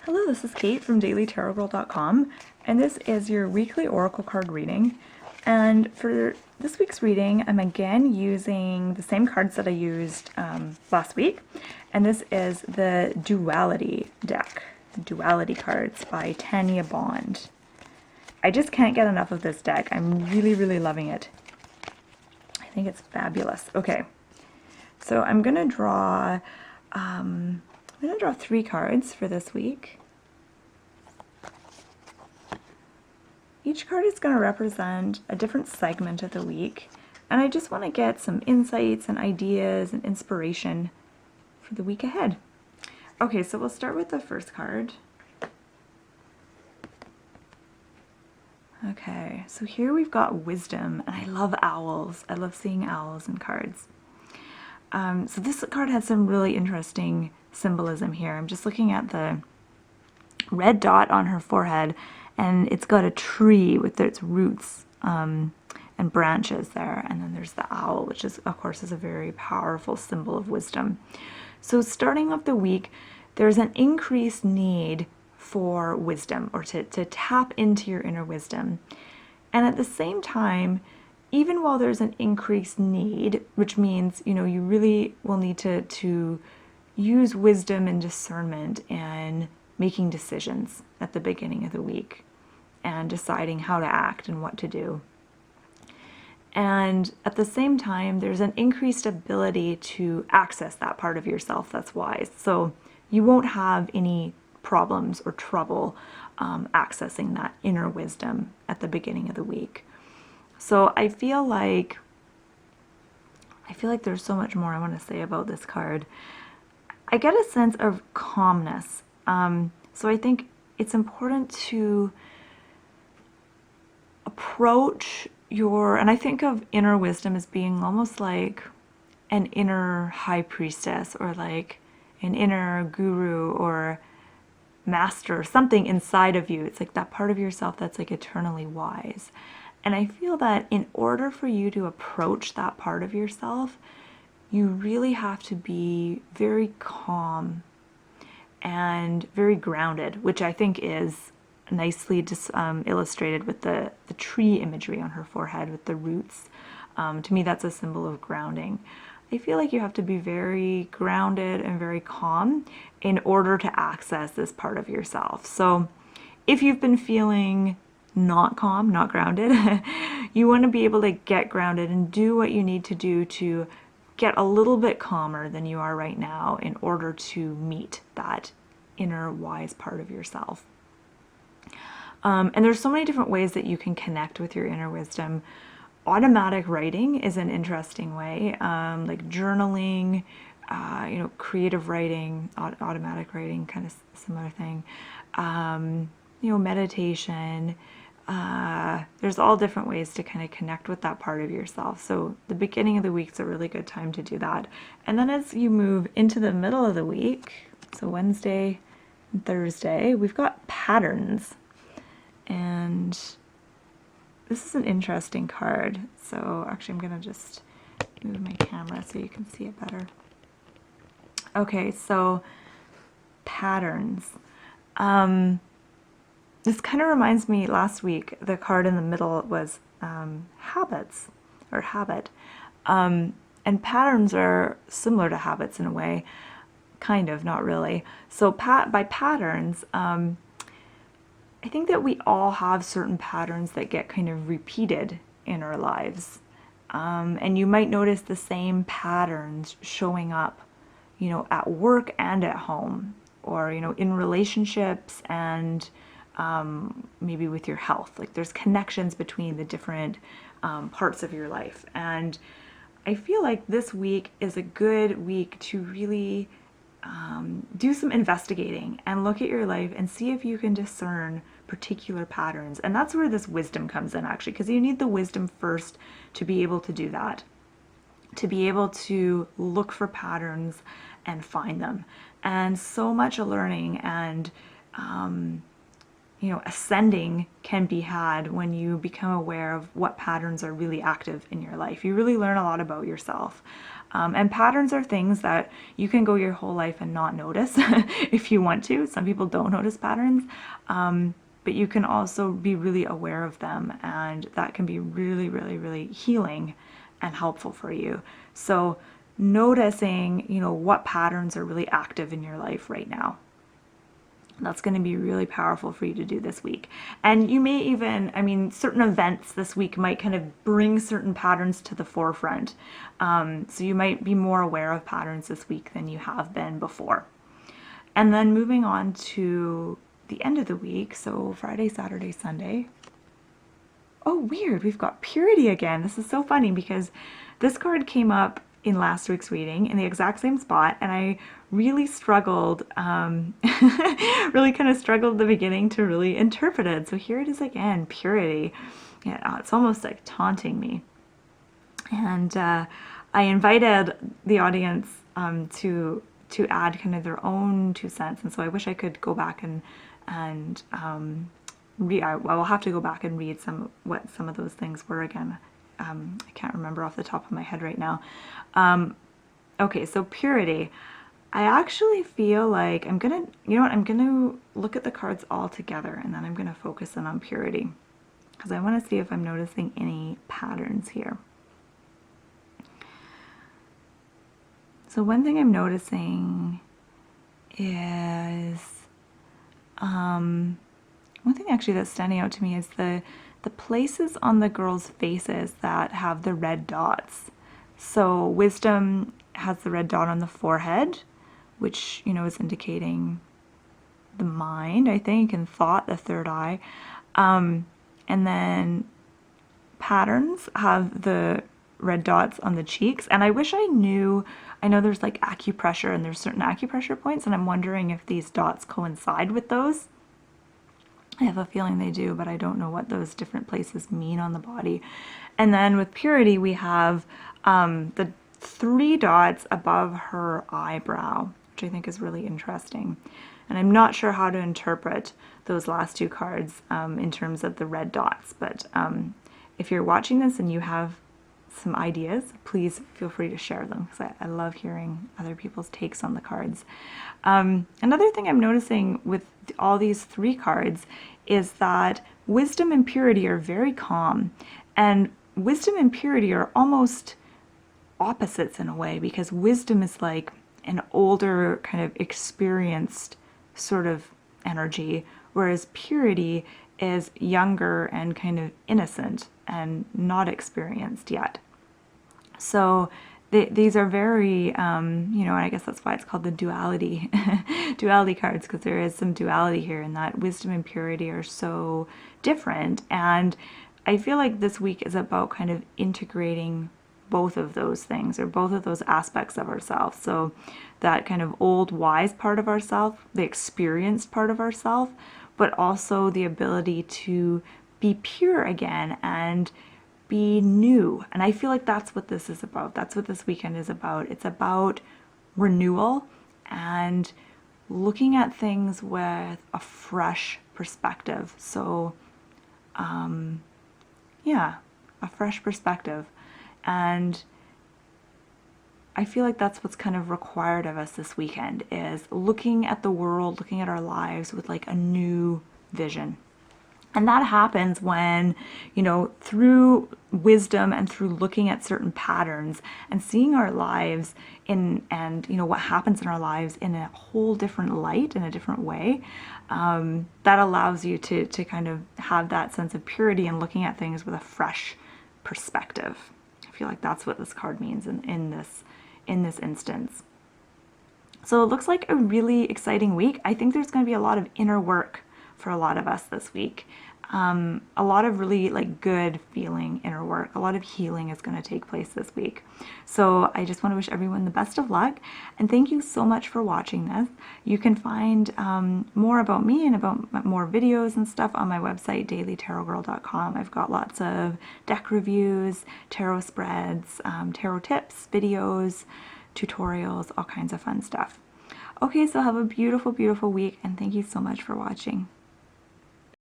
Hello, this is Kate from dailytarotgirl.com, and this is your weekly oracle card reading. And for this week's reading, I'm again using the same cards that I used last week, and this is the Duality deck, Duality cards by Tanya Bond. I just can't get enough of this deck. I'm really loving it. I think it's fabulous. Okay, so I'm gonna draw 3 cards for this week. Each card is going to represent a different segment of the week, and I just want to get some insights and ideas and inspiration for the week ahead. Okay, so we'll start with the first card. Okay, so here we've got wisdom, and I love owls. I love seeing owls in cards. So this card has some really interesting symbolism here. I'm just looking at the red dot on her forehead, and it's got a tree with its roots and branches there, and then there's the owl, which is, of course, is a very powerful symbol of wisdom. So starting off the week, there's an increased need for wisdom, or to tap into your inner wisdom. And at the same time, even while there's an increased need, which means, you really will need to use wisdom and discernment and making decisions at the beginning of the week and deciding how to act and what to do. And at the same time, there's an increased ability to access that part of yourself that's wise. So you won't have any problems or trouble accessing that inner wisdom at the beginning of the week. So I feel like there's so much more I want to say about this card. I get a sense of calmness. So I think it's important to approach and I think of inner wisdom as being almost like an inner high priestess, or like an inner guru or master, something inside of you. It's like that part of yourself that's like eternally wise. And I feel that in order for you to approach that part of yourself, you really have to be very calm and very grounded, which I think is nicely illustrated with the tree imagery on her forehead with the roots. To me, that's a symbol of grounding. I feel like you have to be very grounded and very calm in order to access this part of yourself. So if you've been feeling not calm, not grounded, you want to be able to get grounded and do what you need to do to get a little bit calmer than you are right now in order to meet that inner wise part of yourself. And there's so many different ways that you can connect with your inner wisdom. Automatic writing is an interesting way, like journaling, creative writing, automatic writing, kind of similar thing. Meditation. There's all different ways to kind of connect with that part of yourself. So the beginning of the week is a really good time to do that. And then as you move into the middle of the week, so Wednesday and Thursday, we've got patterns. And this is an interesting card. So actually I'm going to just move my camera so you can see it better. Okay, so patterns. This kind of reminds me, last week, the card in the middle was habits, or habit. And patterns are similar to habits in a way, kind of, not really. So by patterns, I think that we all have certain patterns that get kind of repeated in our lives. And you might notice the same patterns showing up, at work and at home, or, in relationships and maybe with your health. Like there's connections between the different parts of your life. And I feel like this week is a good week to really do some investigating and look at your life and see if you can discern particular patterns. And that's where this wisdom comes in, actually, because you need the wisdom first to be able to do that, to be able to look for patterns and find them. And so much learning and ascending can be had when you become aware of what patterns are really active in your life. You really learn a lot about yourself. And patterns are things that you can go your whole life and not notice if you want to. Some people don't notice patterns, but you can also be really aware of them, and that can be really, really, really healing and helpful for you. So noticing, what patterns are really active in your life right now. That's going to be really powerful for you to do this week. And you may even, certain events this week might kind of bring certain patterns to the forefront. So you might be more aware of patterns this week than you have been before. And then moving on to the end of the week, so Friday, Saturday, Sunday. Oh, weird, we've got purity again. This is so funny because this card came up in last week's reading in the exact same spot, and I really struggled, really kind of struggled at the beginning to really interpret it. So here it is again, purity. Yeah, it's almost like taunting me. And I invited the audience to add kind of their own 2 cents, and so I wish I could go back and I will have to go back and read what some of those things were again. I can't remember off the top of my head right now. Okay, so purity. I actually feel like I'm gonna look at the cards all together, and then I'm gonna focus in on purity because I want to see if I'm noticing any patterns here. So one thing I'm noticing is one thing actually that's standing out to me is the places on the girls' faces that have the red dots. So wisdom has the red dot on the forehead, which, is indicating the mind, I think, and thought, the third eye. And then patterns have the red dots on the cheeks. And I wish I know there's like acupressure, and there's certain acupressure points, and I'm wondering if these dots coincide with those. I have a feeling they do, but I don't know what those different places mean on the body. And then with purity, we have the 3 dots above her eyebrow, which I think is really interesting. And I'm not sure how to interpret those last 2 cards in terms of the red dots, but if you're watching this and you have some ideas, please feel free to share them, because I love hearing other people's takes on the cards. Another thing I'm noticing with all these 3 cards is that wisdom and purity are very calm, and wisdom and purity are almost opposites in a way, because wisdom is like an older, kind of experienced sort of energy, whereas purity is younger and kind of innocent and not experienced yet. So these are very, and I guess that's why it's called the duality, duality cards, because there is some duality here in that wisdom and purity are so different. And I feel like this week is about kind of integrating both of those things, or both of those aspects of ourselves. So that kind of old wise part of ourselves, the experienced part of ourselves, but also the ability to be pure again and be new. And I feel like that's what this is about. That's what this weekend is about. It's about renewal and looking at things with a fresh perspective. So, yeah, a fresh perspective. And I feel like that's what's kind of required of us this weekend, is looking at the world, looking at our lives with like a new vision. And that happens when, through wisdom and through looking at certain patterns and seeing our lives what happens in our lives in a whole different light, in a different way, that allows you to kind of have that sense of purity and looking at things with a fresh perspective. I feel like that's what this card means in this instance. So it looks like a really exciting week. I think there's going to be a lot of inner work for a lot of us this week. A lot of really like good feeling inner work. A lot of healing is going to take place this week. So I just want to wish everyone the best of luck, and thank you so much for watching this. You can find more about me and about more videos and stuff on my website, dailytarotgirl.com. I've got lots of deck reviews, tarot spreads, tarot tips, videos, tutorials, all kinds of fun stuff. Okay, so have a beautiful, beautiful week, and thank you so much for watching.